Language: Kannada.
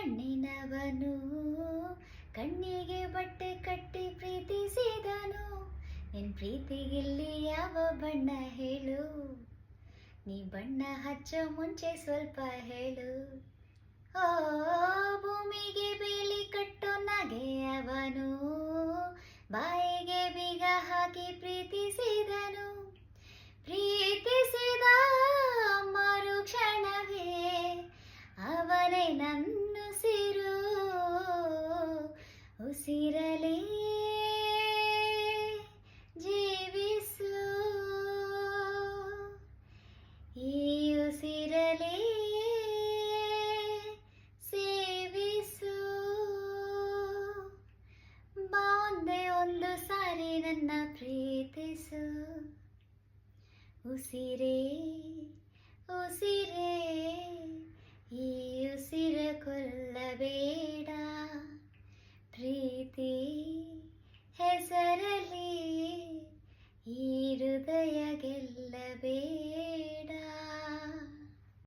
ಕಣ್ಣಿನವನು ಕಣ್ಣಿಗೆ ಬಟ್ಟೆ ಕಟ್ಟಿ ಪ್ರೀತಿಸಿದನು. ನಿನ್ ಪ್ರೀತಿಗಿಲ್ಲಿ ಯಾವ ಬಣ್ಣ ಹೇಳು, ನೀ ಬಣ್ಣ ಹಚ್ಚೋ ಮುಂಚೆ ಸ್ವಲ್ಪ ಹೇಳು. ಓ ಭೂಮಿಗೆ ಬೇಲಿ ಕಟ್ಟೋ ನಗೆಯವನು, ಬಾಯಿಗೆ ಬೀಗ ಹಾಕಿ ಪ್ರೀತಿಸಿದನು. ಪ್ರೀತಿಸಿದ ಮರುಕ್ಷಣವೇ ಅವನೇ ನನ್ನುಸಿರು, ಉಸಿರಲೇ ಜೀವಿಸು, ಈ ಉಸಿರಲೇ ಸೇವಿಸು. ಬಾ ಒಂದೇ ಒಂದು ಸಾರಿ ನನ್ನ ಪ್ರೀತಿಸು, ಉಸಿರೇ ಉಸಿರೇ